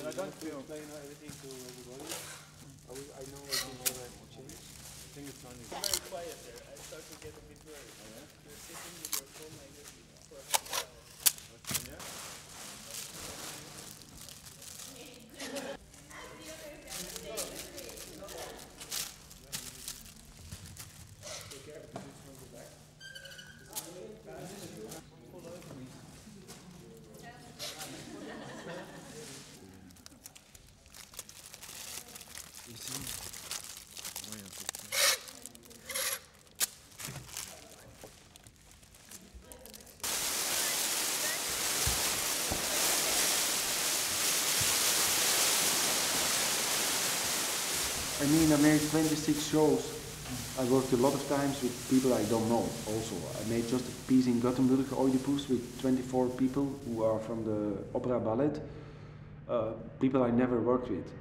And I don't feel explain everything to everybody. I know I think what I change. I think it's funny. You're very quiet there. I start to get a bit worried. Oh, yeah? You're sitting with your phone like this for a half an hour. Yeah? I mean, I made 26 shows. I worked a lot of times with people I don't know also. I made just a piece in Gothenburg, Oedipus, with 24 people who are from the opera ballet. People I never worked with.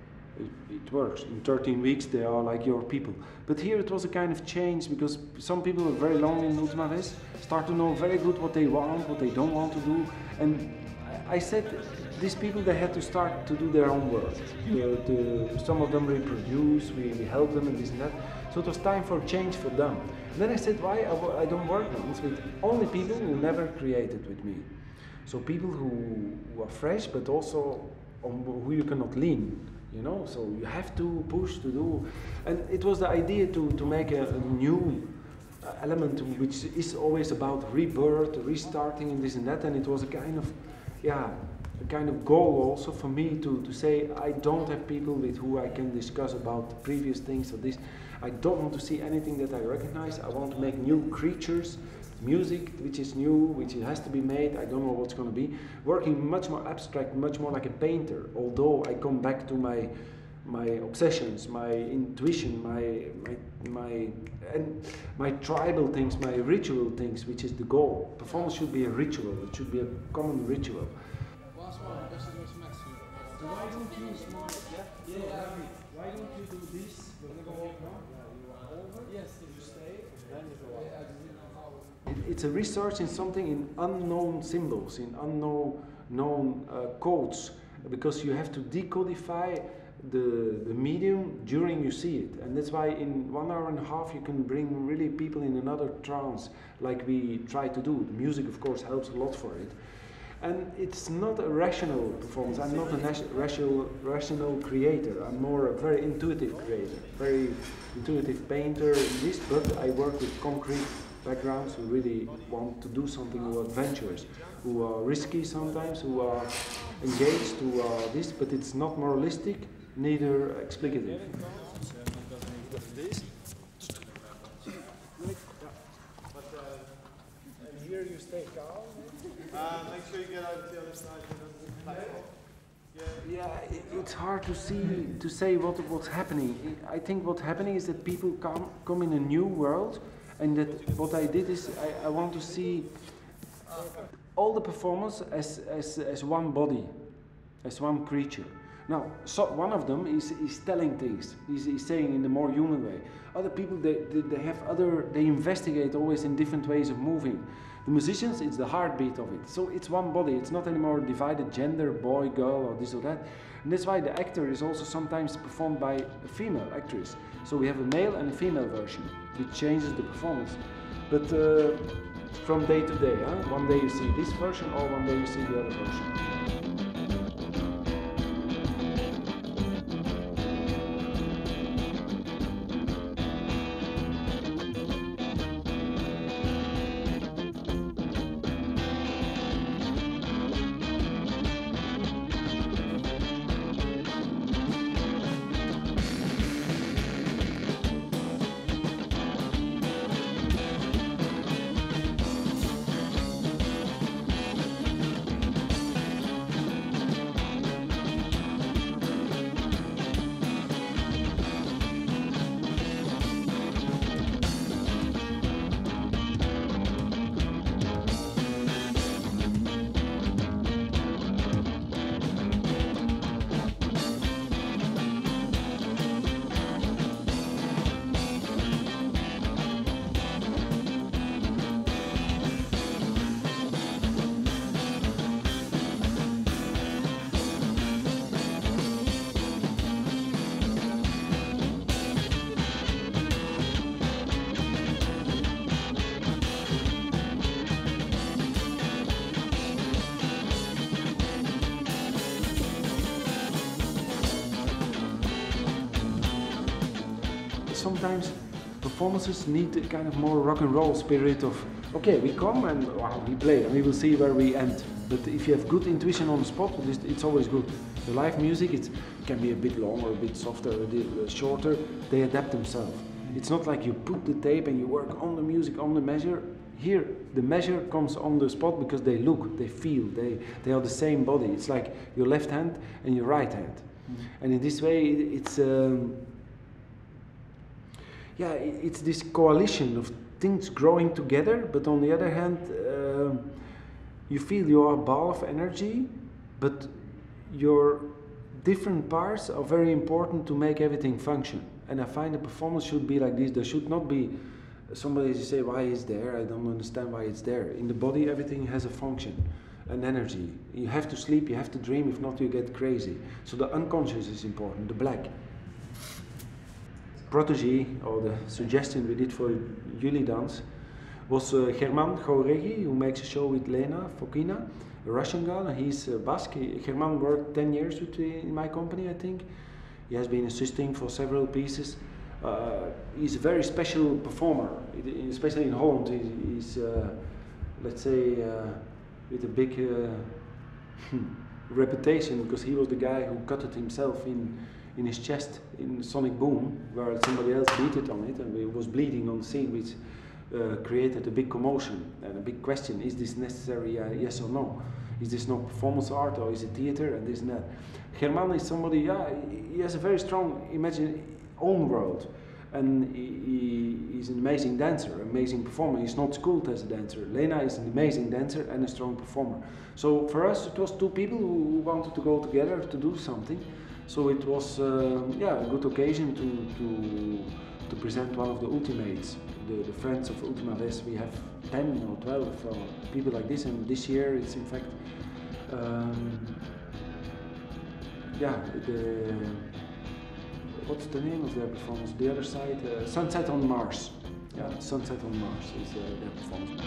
It works. In 13 weeks they are like your people. But here it was a kind of change because some people are very long in Ultimares, start to know very good what they want, what they don't want to do. And I said, these people, they had to start to do their own work. Some of them reproduce, we help them and this and that. So it was time for change for them. And then I said, why I don't work with only people who never created with me. So people who are fresh, but also on who you cannot lean, you know. So you have to push to do. And it was the idea to make a new element which is always about rebirth, restarting and this and that. And it was a kind of, yeah, a kind of goal also for me to say I don't have people with who I can discuss about previous things or this. I don't want to see anything that I recognize. I want to make new creatures, music which is new, which has to be made. I don't know what's going to be. Working much more abstract, much more like a painter. Although I come back to my obsessions, my intuition, my tribal things, my ritual things, which is the goal. Performance should be a ritual. It should be a common ritual. Why don't you smart? Yeah. Why don't you do this? We're gonna go now. Over. Yes. You stay. Then you go up. It's a research in something in unknown symbols, in unknown codes, because you have to decodify the medium during you see it, and that's why in 1 hour and a half you can bring really people in another trance, like we try to do. The music, of course, helps a lot for it. And it's not a rational performance. I'm not a rational creator. I'm more a very intuitive creator, very intuitive painter in this, but I work with concrete backgrounds who really want to do something, who are adventurous, who are risky sometimes, who are engaged, who are this, but it's not moralistic, neither explicative. And here you stay calm. Make sure you get over to the other side of the platform. Yeah, it's hard to say what's happening. I think what's happening is that people come in a new world, and that what I did is I want to see all the performers as one body, as one creature. Now, so one of them is telling things. He's saying in a more human way. Other people they investigate always in different ways of moving. The musicians, it's the heartbeat of it. So it's one body. It's not anymore divided gender, boy, girl, or this or that. And that's why the actor is also sometimes performed by a female actress. So we have a male and a female version, which changes the performance. But from day to day, one day you see this version, or one day you see the other version. sometimes performances need a kind of more rock and roll spirit of, okay, we come and wow, we play and we will see where we end. But if you have good intuition on the spot, it's always good. The live music, it can be a bit longer, a bit softer, a bit shorter. They adapt themselves. It's not like you put the tape and you work on the music, on the measure. Here, the measure comes on the spot because they look, they feel, they are the same body. It's like your left hand and your right hand. And in this way, it's it's this coalition of things growing together, but on the other hand, you feel you are a ball of energy, but your different parts are very important to make everything function. And I find the performance should be like this. There should not be somebody to say, why is there? I don't understand why it's there. In the body, everything has a function, an energy. You have to sleep, you have to dream, if not you get crazy. So the unconscious is important, the black. Protégé, or the suggestion we did for julidans, was German Jauregui, who makes a show with Lena Fokina, a Russian guy, and he's Basque. German worked 10 years in my company, I think. He has been assisting for several pieces. He's a very special performer, especially in Holland. He's let's say, with a big reputation, because he was the guy who cut it himself in his chest in Sonic Boom, where somebody else beat it on it, and it was bleeding on the scene, which created a big commotion and a big question: is this necessary? Yes or no? Is this not performance art, or is it theater, and this and that? German is somebody, he has a very strong own world, and he's an amazing dancer, amazing performer. He's not schooled as a dancer. Lena is an amazing dancer and a strong performer. So for us, it was two people who wanted to go together to do something. So it was a good occasion to present one of the ultimates, the friends of Ultima Res. We have 10 or 12 people like this, and this year it's in fact what's the name of their performance? The other side, Sunset on Mars. Yeah, Sunset on Mars is their performance.